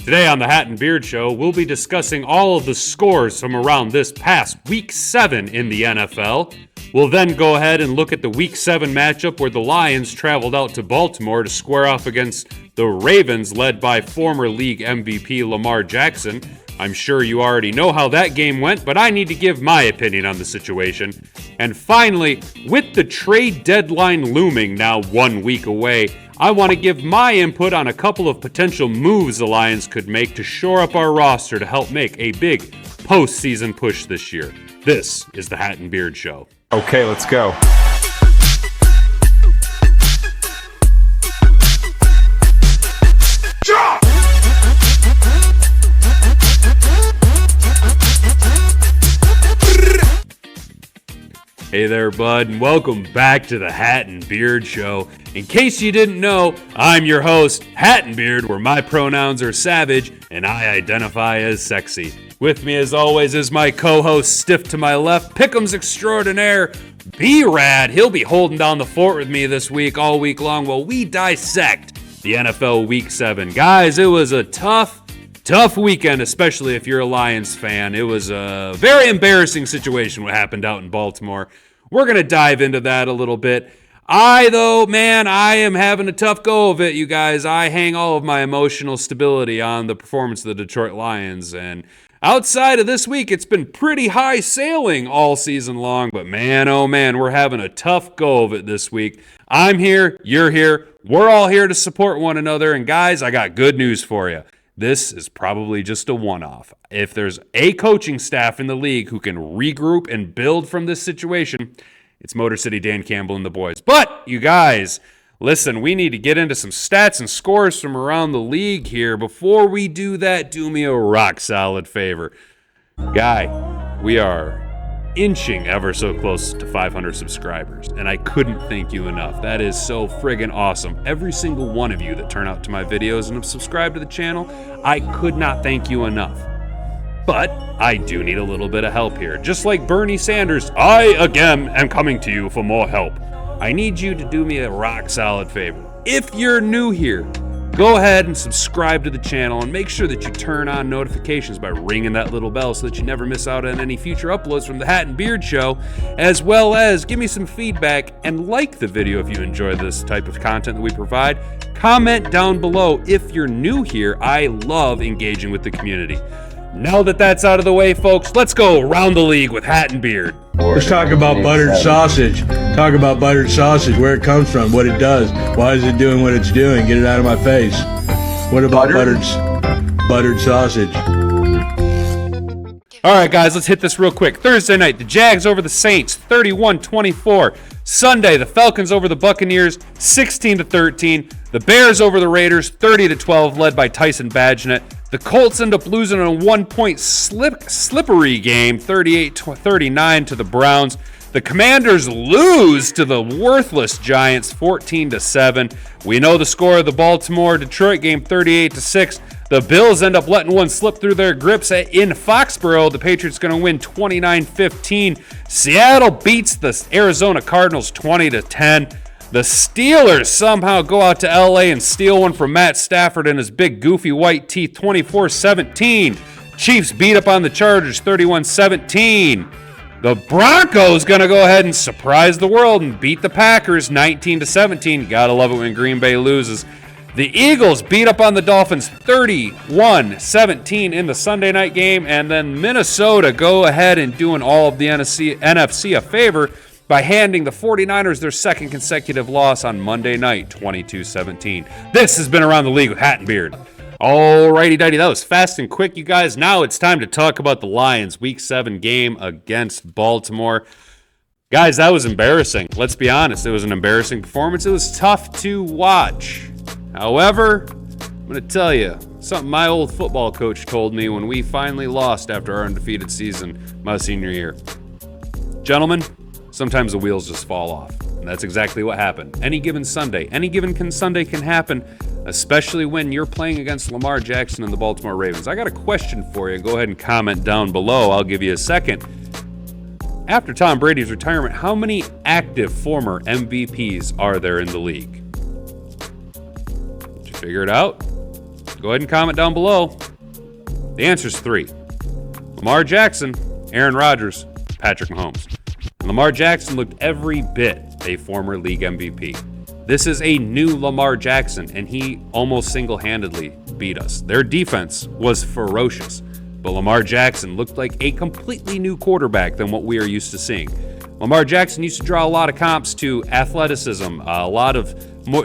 Today on the Hat and Beard Show, we'll be discussing all of the scores from around this past Week 7 in the NFL. We'll then go ahead and look at the Week 7 matchup where the Lions traveled out to Baltimore to square off against the Ravens, led by former league MVP Lamar Jackson. I'm sure you already know how that game went, but I need to give my opinion on the situation. And finally, with the trade deadline looming now 1 week away, I want to give my input on a couple of potential moves the Lions could make to shore up our roster to help make a big postseason push this year. This is the Hat and Beard Show. Okay, let's go. Hey there, bud, and welcome back to the Hat and Beard Show. In case you didn't know, I'm your host, Hat and Beard, where my pronouns are savage and I identify as sexy. With me, as always, is my co-host, stiff to my left, Pick'ems extraordinaire, B-Rad. He'll be holding down the fort with me this week, all week long, while we dissect the NFL Week 7. Guys, it was a tough weekend, especially if you're a Lions fan. It was a very embarrassing situation what happened out in Baltimore. We're going to dive into that a little bit. I am having a tough go of it, you guys. I hang all of my emotional stability on the performance of the Detroit Lions, and outside of this week, it's been pretty high sailing all season long, but man, oh man, we're having a tough go of it this week. I'm here, you're here, we're all here to support one another, and guys, I got good news for you. This is probably just a one-off. If there's a coaching staff in the league who can regroup and build from this situation, it's Motor City Dan Campbell and the boys. But, you guys, listen, we need to get into some stats and scores from around the league here. Before we do that, do me a rock-solid favor. Guy, we are inching ever so close to 500 subscribers, and I couldn't thank you enough. That is so friggin' awesome. Every single one of you that turn out to my videos and have subscribed to the channel, I could not thank you enough. But I do need a little bit of help here. Just like Bernie Sanders, I again am coming to you for more help. I need you to do me a rock solid favor. If you're new here, go ahead and subscribe to the channel and make sure that you turn on notifications by ringing that little bell so that you never miss out on any future uploads from the Hat and Beard Show, as well as give me some feedback and like the video if you enjoy this type of content that we provide. Comment down below if you're new here. I love engaging with the community. Now that that's out of the way, folks, let's go around the league with Hat and Beard. Let's talk about buttered sausage. Talk about buttered sausage, where it comes from, what it does. Why is it doing what it's doing? Get it out of my face. What about buttered sausage? All right, guys, let's hit this real quick. Thursday night, the Jags over the Saints, 31-24. Sunday, the Falcons over the Buccaneers, 16-13. The Bears over the Raiders, 30-12, led by Tyson Bagent. The Colts end up losing a 1-point slippery game, 38-39 to the Browns. The Commanders lose to the worthless Giants, 14-7. We know the score of the Baltimore-Detroit game, 38-6. The Bills end up letting one slip through their grips in Foxborough. The Patriots going to win 29-15. Seattle beats the Arizona Cardinals 20-10. The Steelers somehow go out to LA and steal one from Matt Stafford and his big goofy white teeth, 24-17. Chiefs beat up on the Chargers, 31-17. The Broncos going to go ahead and surprise the world and beat the Packers, 19-17. Gotta love it when Green Bay loses. The Eagles beat up on the Dolphins, 31-17 in the Sunday night game. And then Minnesota go ahead and doing all of the NFC a favor by handing the 49ers their second consecutive loss on Monday night, 22-17. This has been Around the League with Hat and Beard. Alrighty-dighty, that was fast and quick, you guys. Now it's time to talk about the Lions' Week 7 game against Baltimore. Guys, that was embarrassing. Let's be honest, it was an embarrassing performance. It was tough to watch. However, I'm going to tell you something my old football coach told me when we finally lost after our undefeated season my senior year. Gentlemen, sometimes the wheels just fall off. And that's exactly what happened. Any given Sunday can happen, especially when you're playing against Lamar Jackson and the Baltimore Ravens. I got a question for you. Go ahead and comment down below. I'll give you a second. After Tom Brady's retirement, how many active former MVPs are there in the league? Did you figure it out? Go ahead and comment down below. The answer is 3. Lamar Jackson, Aaron Rodgers, Patrick Mahomes. And Lamar Jackson looked every bit a former league MVP. This is a new Lamar Jackson, and he almost single-handedly beat us. Their defense was ferocious, but Lamar Jackson looked like a completely new quarterback than what we are used to seeing. Lamar Jackson used to draw a lot of comps to athleticism, a lot of,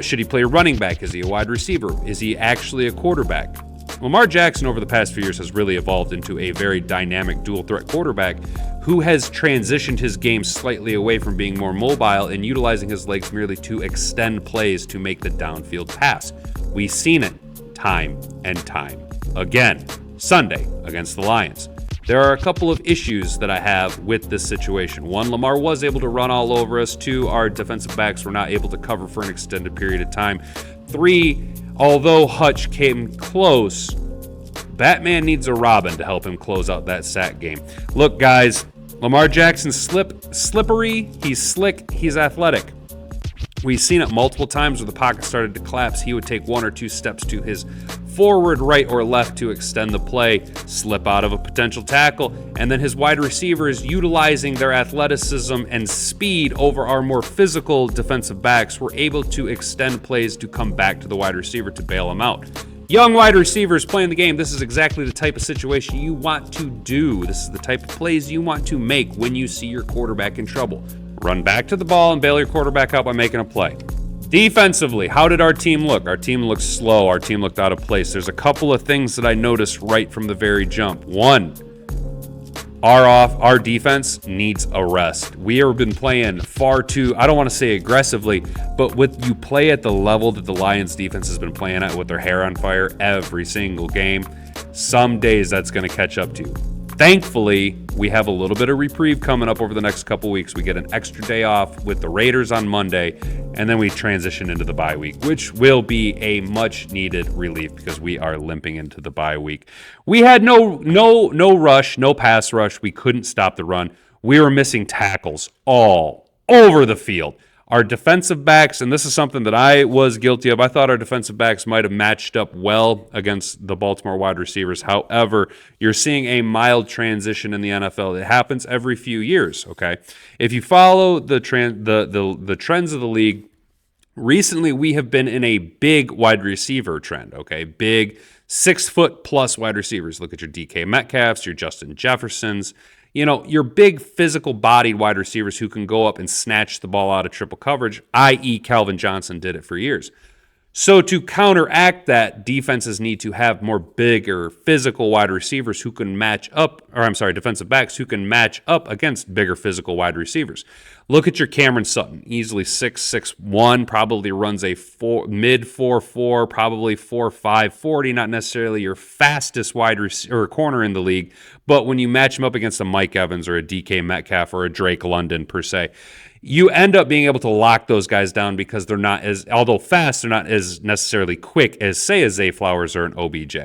should he play running back? Is he a wide receiver? Is he actually a quarterback? Lamar Jackson over the past few years has really evolved into a very dynamic dual-threat quarterback who has transitioned his game slightly away from being more mobile and utilizing his legs merely to extend plays to make the downfield pass. We've seen it time and time again. Sunday against the Lions. There are a couple of issues that I have with this situation. 1, Lamar was able to run all over us. 2, our defensive backs were not able to cover for an extended period of time. 3, although Hutch came close, Batman needs a Robin to help him close out that sack game. Look, guys, Lamar Jackson's slippery, he's slick, he's athletic. We've seen it multiple times where the pocket started to collapse. He would take 1 or 2 steps to his forward, right, or left to extend the play, slip out of a potential tackle, and then his wide receivers, utilizing their athleticism and speed over our more physical defensive backs, were able to extend plays to come back to the wide receiver to bail him out. Young wide receivers playing the game, this is exactly the type of situation you want to do. This is the type of plays you want to make when you see your quarterback in trouble. Run back to the ball and bail your quarterback out by making a play. Defensively, how did our team look? Our team looked slow. Our team looked out of place. There's a couple of things that I noticed right from the very jump. 1, our defense needs a rest. We have been playing far too, I don't want to say aggressively, but with you play at the level that the Lions defense has been playing at with their hair on fire every single game, some days that's going to catch up to you. Thankfully, we have a little bit of reprieve coming up over the next couple weeks. We get an extra day off with the Raiders on Monday, and then we transition into the bye week, which will be a much-needed relief because we are limping into the bye week. We had no rush, no pass rush. We couldn't stop the run. We were missing tackles all over the field. Our defensive backs, and this is something that I was guilty of, I thought our defensive backs might have matched up well against the Baltimore wide receivers. However, you're seeing a mild transition in the NFL. It happens every few years, okay? If you follow the trends of the league, recently we have been in a big wide receiver trend, okay? Big 6-foot-plus wide receivers. Look at your DK Metcalfs, your Justin Jeffersons. You know, your big physical-bodied wide receivers who can go up and snatch the ball out of triple coverage, i.e. Calvin Johnson did it for years. So to counteract that, defenses need to have more bigger physical wide receivers who can match up, defensive backs who can match up against bigger physical wide receivers. Look at your Cameron Sutton, easily 6'1", probably runs a mid 4'4", probably 4'5", 40, not necessarily your fastest wide receiver or corner in the league, but when you match him up against a Mike Evans or a DK Metcalf or a Drake London per se, you end up being able to lock those guys down because they're not as, although fast, they're not as necessarily quick as, say, a Zay Flowers or an OBJ.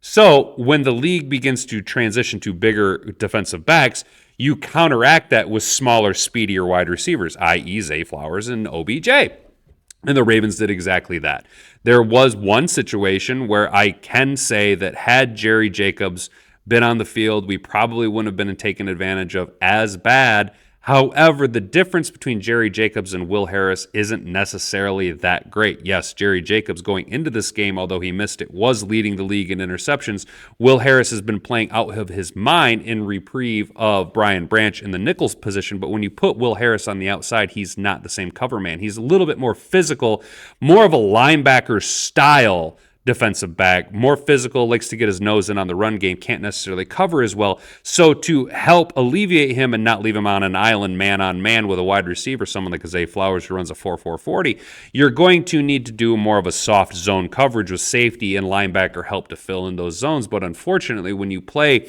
So when the league begins to transition to bigger defensive backs, you counteract that with smaller, speedier wide receivers, i.e. Zay Flowers and OBJ. And the Ravens did exactly that. There was one situation where I can say that had Jerry Jacobs been on the field, we probably wouldn't have been taken advantage of as bad. However, the difference between Jerry Jacobs and Will Harris isn't necessarily that great. Yes, Jerry Jacobs going into this game, although he missed it, was leading the league in interceptions. Will Harris has been playing out of his mind in reprieve of Brian Branch in the nickel's position, but when you put Will Harris on the outside, he's not the same cover man. He's a little bit more physical, more of a linebacker style defensive back, more physical, likes to get his nose in on the run game, can't necessarily cover as well. So to help alleviate him and not leave him on an island man-on-man with a wide receiver, someone like Zay Flowers who runs a 4.4 40, you're going to need to do more of a soft zone coverage with safety and linebacker help to fill in those zones. But unfortunately, when you play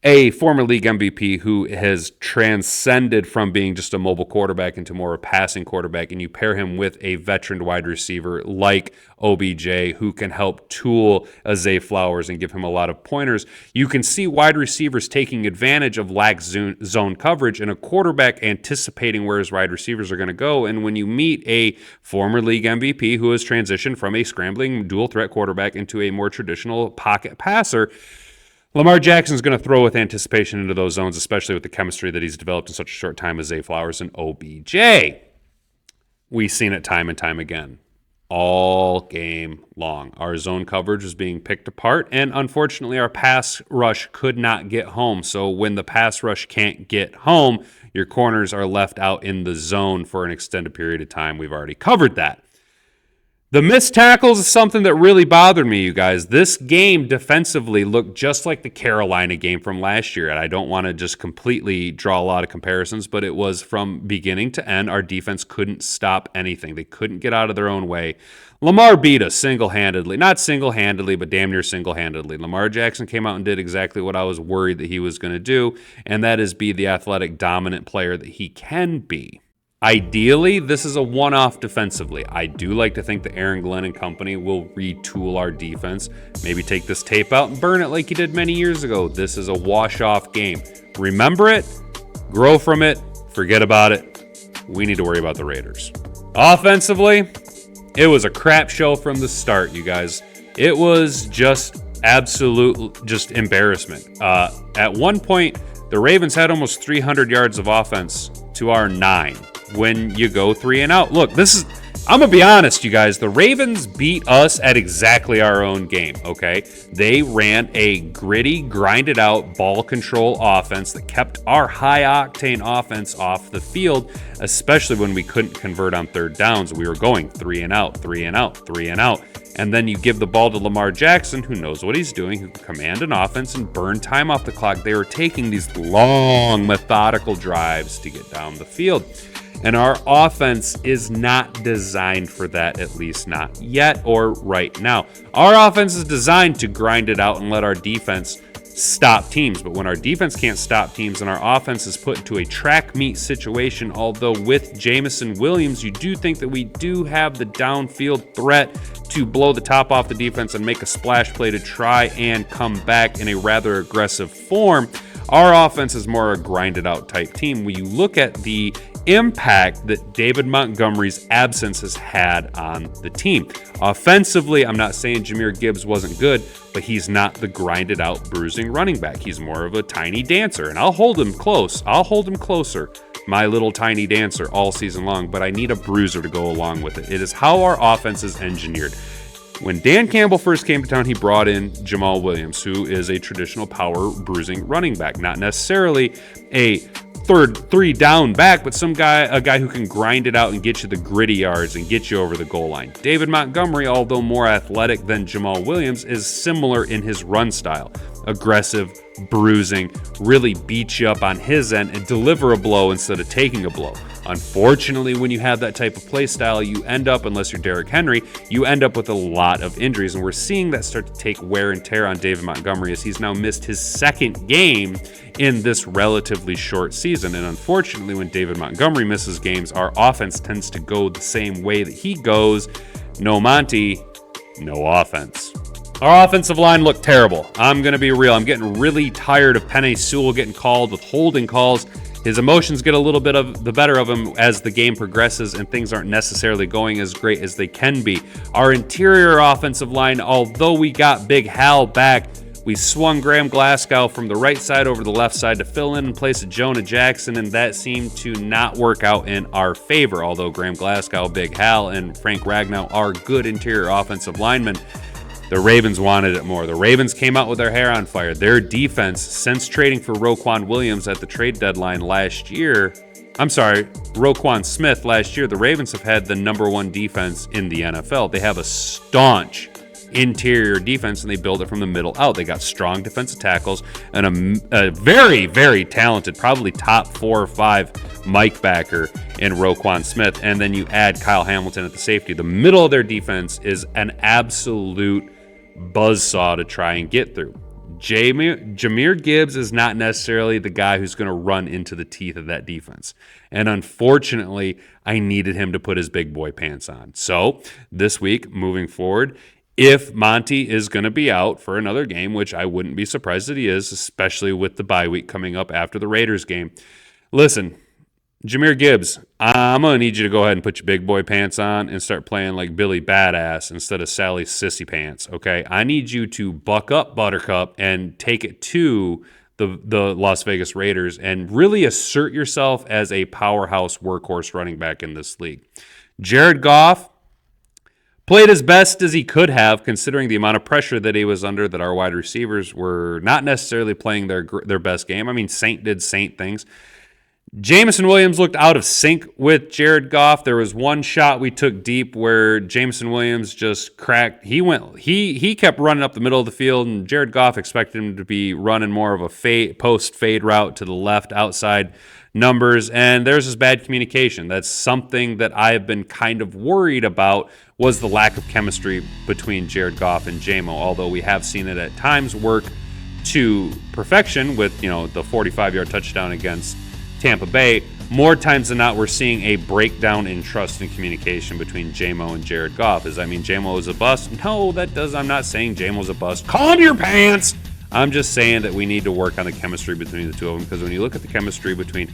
a former league MVP who has transcended from being just a mobile quarterback into more of a passing quarterback, and you pair him with a veteran wide receiver like OBJ who can help tool Zay Flowers and give him a lot of pointers, you can see wide receivers taking advantage of lax zone coverage and a quarterback anticipating where his wide receivers are going to go. And when you meet a former league MVP who has transitioned from a scrambling dual threat quarterback into a more traditional pocket passer, Lamar Jackson's going to throw with anticipation into those zones, especially with the chemistry that he's developed in such a short time as Zay Flowers and OBJ. We've seen it time and time again, all game long. Our zone coverage was being picked apart, and unfortunately, our pass rush could not get home. So when the pass rush can't get home, your corners are left out in the zone for an extended period of time. We've already covered that. The missed tackles is something that really bothered me, you guys. This game defensively looked just like the Carolina game from last year, and I don't want to just completely draw a lot of comparisons, but it was from beginning to end, our defense couldn't stop anything. They couldn't get out of their own way. Lamar beat us single-handedly. Not single-handedly, but damn near single-handedly. Lamar Jackson came out and did exactly what I was worried that he was going to do, and that is be the athletic, dominant player that he can be. Ideally, this is a one-off defensively. I do like to think that Aaron Glenn and company will retool our defense. Maybe take this tape out and burn it like he did many years ago. This is a wash-off game. Remember it, grow from it, forget about it. We need to worry about the Raiders. Offensively, it was a crap show from the start, you guys. It was just absolute embarrassment. At one point, the Ravens had almost 300 yards of offense to our 9. When you go 3 and out. Look, I'm going to be honest, you guys. The Ravens beat us at exactly our own game, okay? They ran a gritty, grinded out ball control offense that kept our high-octane offense off the field, especially when we couldn't convert on third downs. We were going 3 and out, 3 and out, 3 and out. And then you give the ball to Lamar Jackson, who knows what he's doing, who can command an offense and burn time off the clock. They were taking these long, methodical drives to get down the field. And our offense is not designed for that, at least not yet or right now. Our offense is designed to grind it out and let our defense stop teams. But when our defense can't stop teams and our offense is put into a track meet situation, although with Jameson Williams, you do think that we do have the downfield threat to blow the top off the defense and make a splash play to try and come back in a rather aggressive form. Our offense is more a grinded out type team. When you look at the impact that David Montgomery's absence has had on the team. Offensively, I'm not saying Jahmyr Gibbs wasn't good, but he's not the grinded out bruising running back. He's more of a tiny dancer, and I'll hold him close. I'll hold him closer, my little tiny dancer, all season long, but I need a bruiser to go along with it. It is how our offense is engineered. When Dan Campbell first came to town, he brought in Jamal Williams, who is a traditional power bruising running back, not necessarily a three down back, but a guy who can grind it out and get you the gritty yards and get you over the goal line. David Montgomery, although more athletic than Jamal Williams, is similar in his run style. Aggressive, bruising, really beat you up on his end and deliver a blow instead of taking a blow. Unfortunately, when you have that type of play style, you end up, unless you're Derrick Henry, you end up with a lot of injuries. And we're seeing that start to take wear and tear on David Montgomery as he's now missed his second game in this relatively short season. And unfortunately, when David Montgomery misses games, our offense tends to go the same way that he goes. No Monty, no offense. Our offensive line looked terrible. I'm going to be real. I'm getting really tired of Penei Sewell getting called with holding calls. His emotions get a little bit of the better of him as the game progresses and things aren't necessarily going as great as they can be. Our interior offensive line, although we got Big Hal back, we swung Graham Glasgow from the right side over the left side to fill in place of Jonah Jackson, and that seemed to not work out in our favor. Although Graham Glasgow, Big Hal, and Frank Ragnow are good interior offensive linemen, the Ravens wanted it more. The Ravens came out with their hair on fire. Their defense, since trading for Roquan Williams at the trade deadline Roquan Smith last year, the Ravens have had the number one defense in the NFL. They have a staunch interior defense, and they build it from the middle out. They got strong defensive tackles and a very, very talented, probably top 4 or 5 Mike backer in Roquan Smith, and then you add Kyle Hamilton at the safety. The middle of their defense is an absolute buzzsaw to try and get through. Jahmyr Gibbs is not necessarily the guy who's going to run into the teeth of that defense. And unfortunately, I needed him to put his big boy pants on. So this week, moving forward, if Monty is going to be out for another game, which I wouldn't be surprised that he is, especially with the bye week coming up after the Raiders game, listen, Jahmyr Gibbs, I'm going to need you to go ahead and put your big boy pants on and start playing like Billy Badass instead of Sally Sissy Pants, okay? I need you to buck up, Buttercup, and take it to the Las Vegas Raiders and really assert yourself as a powerhouse workhorse running back in this league. Jared Goff played as best as he could have, considering the amount of pressure that he was under, that our wide receivers were not necessarily playing their best game. I mean, Saint did Saint things. Jameson Williams looked out of sync with Jared Goff. There was one shot we took deep where Jameson Williams just cracked. He kept running up the middle of the field, and Jared Goff expected him to be running more of a post-fade route to the left outside numbers, and there's this bad communication. That's something that I've been kind of worried about, was the lack of chemistry between Jared Goff and JMO, although we have seen it at times work to perfection with, the 45-yard touchdown against Tampa Bay. More times than not, we're seeing a breakdown in trust and communication between JMO and Jared Goff. Does that mean JMO is a bust? No, I'm not saying JMO's a bust. Calm your pants! I'm just saying that we need to work on the chemistry between the two of them, because when you look at the chemistry between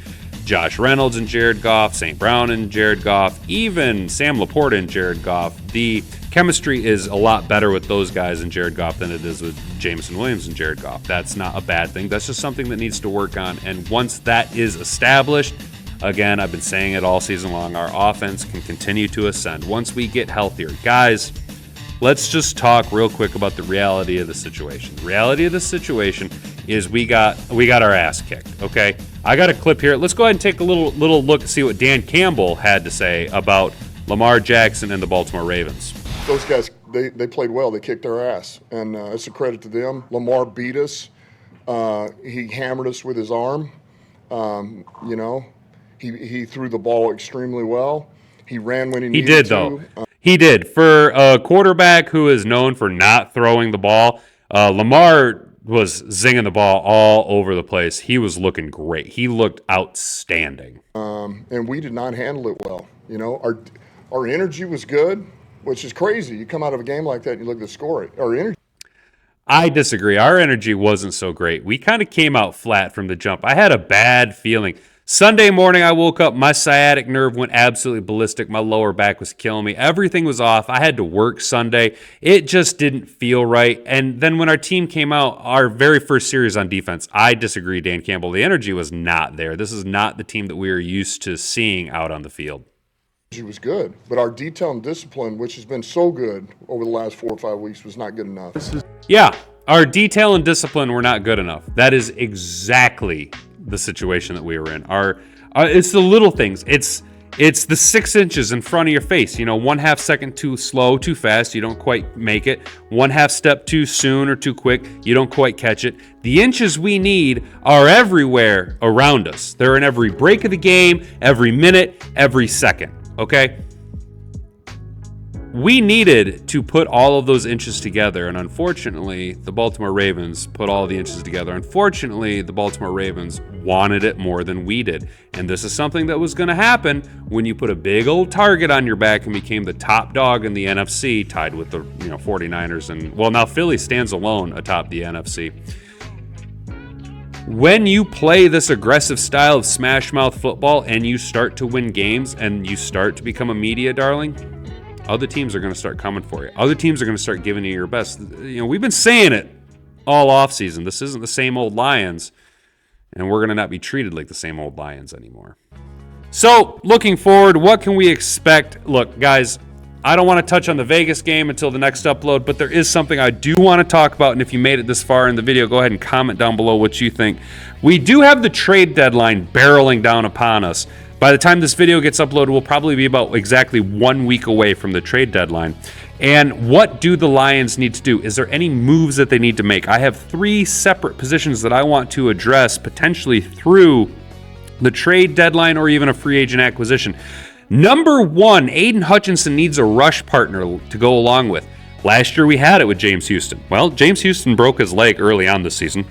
Josh Reynolds and Jared Goff, St. Brown and Jared Goff, even Sam Laporta and Jared Goff, the chemistry is a lot better with those guys and Jared Goff than it is with Jameson Williams and Jared Goff. That's not a bad thing. That's just something that needs to work on. And once that is established, again, I've been saying it all season long, our offense can continue to ascend once we get healthier. Guys, let's just talk real quick about the reality of the situation. The reality of the situation is we got our ass kicked, okay? I got a clip here. Let's go ahead and take a little look and see what Dan Campbell had to say about Lamar Jackson and the Baltimore Ravens. Those guys, they played well. They kicked our ass, and it's a credit to them. Lamar beat us. He hammered us with his arm. He threw the ball extremely well. He ran when he needed to. He did, though. He did. For a quarterback who is known for not throwing the ball, Lamar was zinging the ball all over the place. He was looking great. He looked outstanding. And we did not handle it well. Our energy was good, which is crazy. You come out of a game like that and you look at the score. Our energy. I disagree. Our energy wasn't so great. We kind of came out flat from the jump. I had a bad feeling. Sunday morning, I woke up, my sciatic nerve went absolutely ballistic. My lower back was killing me. Everything was off. I had to work Sunday. It just didn't feel right. And then when our team came out, our very first series on defense, I disagree, Dan Campbell. The energy was not there. This is not the team that we are used to seeing out on the field. It was good, but our detail and discipline, which has been so good over the last 4 or 5 weeks, was not good enough. Yeah, our detail and discipline were not good enough. That is exactly the situation that we were in. It's the little things. It's the 6 inches in front of your face. 1/2 second too slow, too fast, you don't quite make it. 1/2 step too soon or too quick, you don't quite catch it. The inches we need are everywhere around us. They're in every break of the game, every minute, every second. Okay? We needed to put all of those inches together, and unfortunately, the Baltimore Ravens put all the inches together. Unfortunately, the Baltimore Ravens wanted it more than we did, and this is something that was going to happen when you put a big old target on your back and became the top dog in the NFC, tied with the 49ers, and now Philly stands alone atop the NFC. When you play this aggressive style of smash mouth football and you start to win games and you start to become a media darling, other teams are going to start coming for you. Other teams are going to start giving you your best. We've been saying it all offseason. This isn't the same old Lions, and we're going to not be treated like the same old Lions anymore. So, looking forward, what can we expect? Look, guys, I don't want to touch on the Vegas game until the next upload, but there is something I do want to talk about, and if you made it this far in the video, go ahead and comment down below what you think. We do have the trade deadline barreling down upon us. By the time this video gets uploaded, we'll probably be about exactly 1 week away from the trade deadline. And what do the Lions need to do? Is there any moves that they need to make? I have 3 separate positions that I want to address potentially through the trade deadline or even a free agent acquisition. Number 1, Aiden Hutchinson needs a rush partner to go along with. Last year we had it with James Houston. Well, James Houston broke his leg early on this season,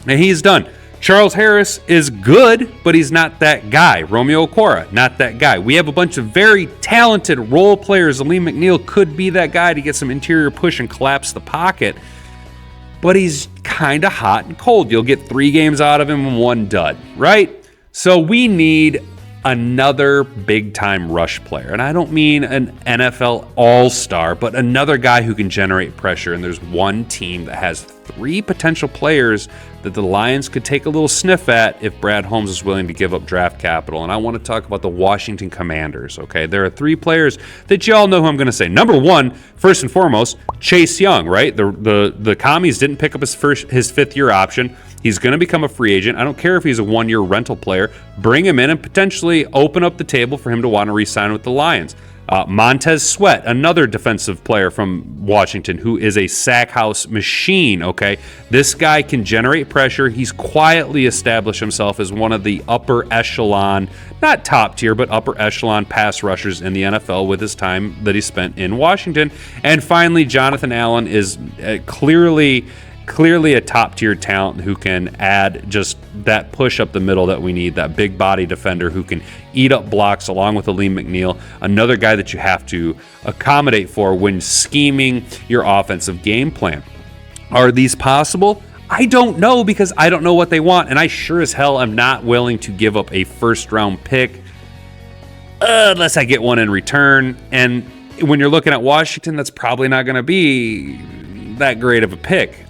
and he's done. Charles Harris is good, but he's not that guy. Romeo Okwara, not that guy. We have a bunch of very talented role players. Aleem McNeil could be that guy to get some interior push and collapse the pocket, but he's kind of hot and cold. You'll get 3 games out of him and 1 dud, right? So we need another big-time rush player. And I don't mean an NFL all-star, but another guy who can generate pressure. And there's one team that has 3 potential players that the Lions could take a little sniff at if Brad Holmes is willing to give up draft capital. And I want to talk about the Washington Commanders, okay? There are 3 players that you all know who I'm going to say. Number 1, first and foremost, Chase Young, right? The Commies didn't pick up his 5th-year option. He's going to become a free agent. I don't care if he's a 1-year rental player. Bring him in and potentially open up the table for him to want to re-sign with the Lions. Montez Sweat, another defensive player from Washington who is a sack house machine, okay? This guy can generate pressure. He's quietly established himself as one of the upper echelon, not top tier, but upper echelon pass rushers in the NFL with his time that he spent in Washington. And finally, Jonathan Allen is clearly a top-tier talent who can add just that push up the middle that we need, that big body defender who can eat up blocks along with Aleem McNeil, another guy that you have to accommodate for when scheming your offensive game plan. Are these possible? I don't know, because I don't know what they want, and I sure as hell am not willing to give up a first-round pick unless I get one in return. And when you're looking at Washington, that's probably not going to be that great of a pick.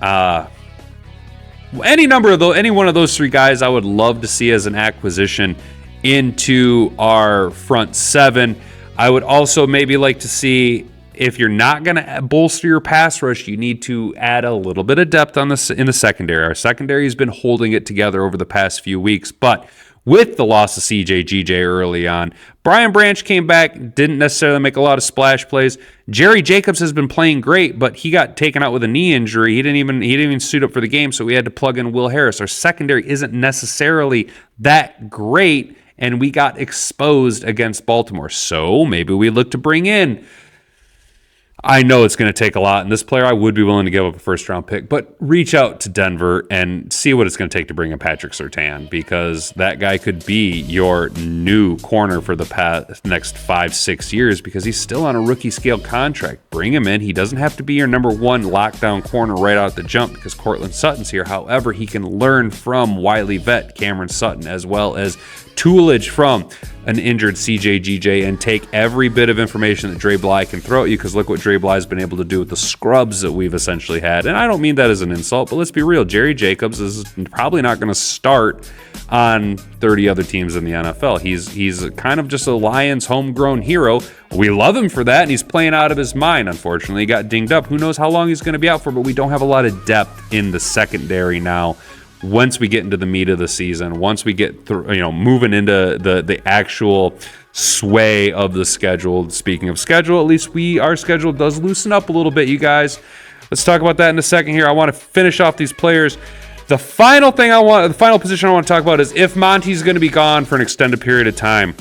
Any one of those 3 guys I would love to see as an acquisition into our front 7. I would also maybe like to see, if you're not going to bolster your pass rush, you need to add a little bit of depth in the secondary. Our secondary has been holding it together over the past few weeks, but with the loss of CJ early on, Brian Branch came back, didn't necessarily make a lot of splash plays. Jerry Jacobs has been playing great, but he got taken out with a knee injury. He didn't even suit up for the game, so we had to plug in Will Harris. Our secondary isn't necessarily that great, and we got exposed against Baltimore. So maybe we look to bring in, I know it's going to take a lot, and this player I would be willing to give up a first-round pick, but reach out to Denver and see what it's going to take to bring in Patrick Surtain, because that guy could be your new corner for the next 5-6 years, because he's still on a rookie-scale contract. Bring him in. He doesn't have to be your number 1 lockdown corner right out the jump, because Cortland Sutton's here. However, he can learn from wily vet Cameron Sutton, as well as toolage from an injured CJ and take every bit of information that Dre Bly can throw at you, because look what Dre Bly's been able to do with the scrubs that we've essentially had. And I don't mean that as an insult, but let's be real. Jerry Jacobs is probably not going to start on 30 other teams in the NFL. He's kind of just a Lions homegrown hero. We love him for that, and he's playing out of his mind. Unfortunately, he got dinged up. Who knows how long he's going to be out for, but we don't have a lot of depth in the secondary now. Once we get into the meat of the season, once we get through, moving into the actual sway of the schedule. Speaking of schedule, at least our schedule does loosen up a little bit, you guys. Let's talk about that in a second here. I want to finish off these players. The final position I want to talk about is if Monty's going to be gone for an extended period of time,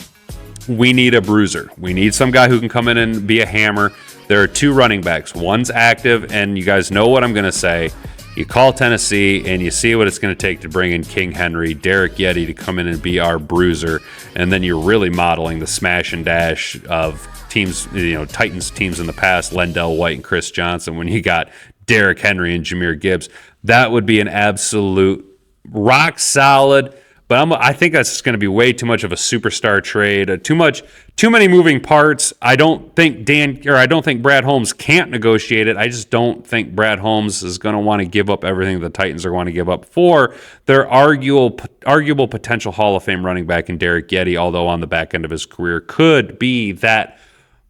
we need a bruiser. We need some guy who can come in and be a hammer. There are 2 running backs. One's active, and you guys know what I'm going to say. You call Tennessee, and you see what it's going to take to bring in King Henry, Derek Yeti to come in and be our bruiser, and then you're really modeling the smash and dash of teams, Titans teams in the past, Lendell White and Chris Johnson, when you got Derek Henry and Jahmyr Gibbs. That would be an absolute rock solid. But I think that's going to be way too much of a superstar trade. Too many moving parts. I don't think Brad Holmes can't negotiate it. I just don't think Brad Holmes is going to want to give up everything the Titans are going to give up for their arguable potential Hall of Fame running back in Derek Yeti, although on the back end of his career could be that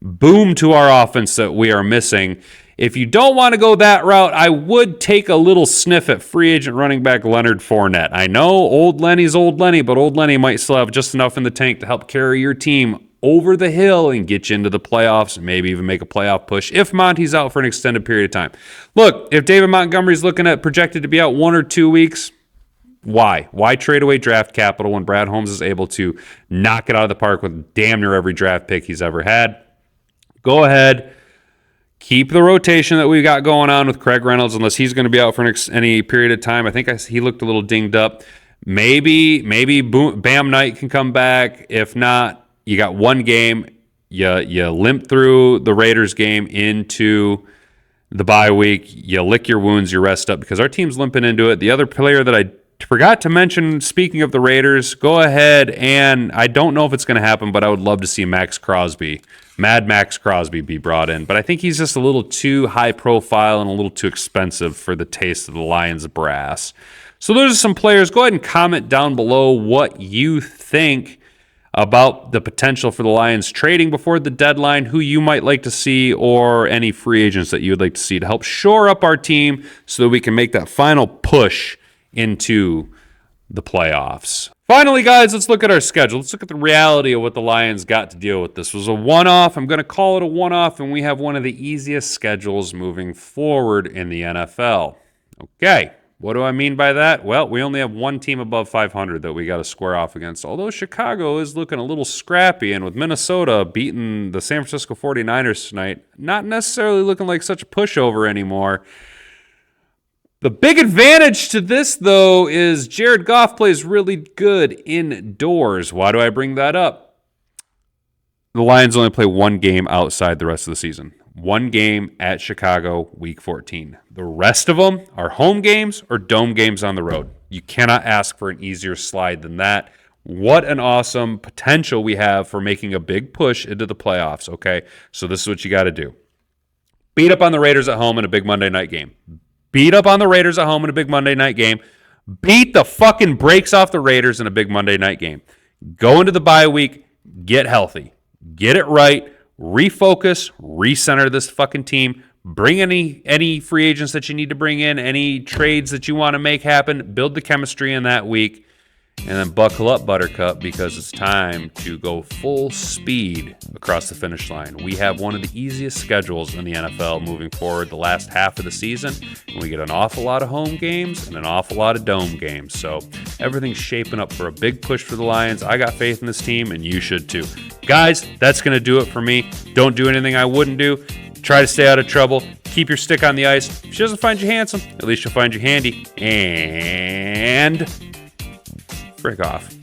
boom to our offense that we are missing. If you don't want to go that route, I would take a little sniff at free agent running back Leonard Fournette. I know old Lenny's old Lenny, but old Lenny might still have just enough in the tank to help carry your team over the hill and get you into the playoffs, and maybe even make a playoff push if Monty's out for an extended period of time. Look, if David Montgomery's looking at projected to be out 1 or 2 weeks, why? Why trade away draft capital when Brad Holmes is able to knock it out of the park with damn near every draft pick he's ever had? Go ahead. Keep the rotation that we've got going on with Craig Reynolds, unless he's going to be out for any period of time. I think he looked a little dinged up. Maybe Bam Knight can come back. If not, you got one game. You limp through the Raiders game into the bye week. You lick your wounds, you rest up, because our team's limping into it. The other player that I forgot to mention, speaking of the Raiders, go ahead and I don't know if it's going to happen, but I would love to see Mad Max Crosby be brought in. But I think he's just a little too high profile and a little too expensive for the taste of the Lions brass. So those are some players. Go ahead and comment down below what you think about the potential for the Lions trading before the deadline, who you might like to see, or any free agents that you would like to see to help shore up our team so that we can make that final push into the playoffs. Finally, guys, let's look at our schedule. Let's look at the reality of what the Lions got to deal with. This was a one-off. I'm going to call it a one-off, and we have one of the easiest schedules moving forward in the NFL. Okay, what do I mean by that? Well, we only have one team above 500 that we got to square off against, although Chicago is looking a little scrappy, and with Minnesota beating the San Francisco 49ers tonight, not necessarily looking like such a pushover anymore. The big advantage to this, though, is Jared Goff plays really good indoors. Why do I bring that up? The Lions only play one game outside the rest of the season. One game at Chicago, Week 14. The rest of them are home games or dome games on the road. You cannot ask for an easier slide than that. What an awesome potential we have for making a big push into the playoffs, okay? So this is what you got to do. Beat up on the Raiders at home in a big Monday night game. Beat up on the Raiders at home in a big Monday night game. Beat the fucking brakes off the Raiders in a big Monday night game. Go into the bye week, get healthy, get it right, refocus, recenter this fucking team. Bring any free agents that you need to bring in, any trades that you want to make happen. Build the chemistry in that week. And then buckle up, Buttercup, because it's time to go full speed across the finish line. We have one of the easiest schedules in the NFL moving forward the last half of the season. And we get an awful lot of home games and an awful lot of dome games. So everything's shaping up for a big push for the Lions. I got faith in this team, and you should too. Guys, that's going to do it for me. Don't do anything I wouldn't do. Try to stay out of trouble. Keep your stick on the ice. If she doesn't find you handsome, at least she'll find you handy. And... frick off.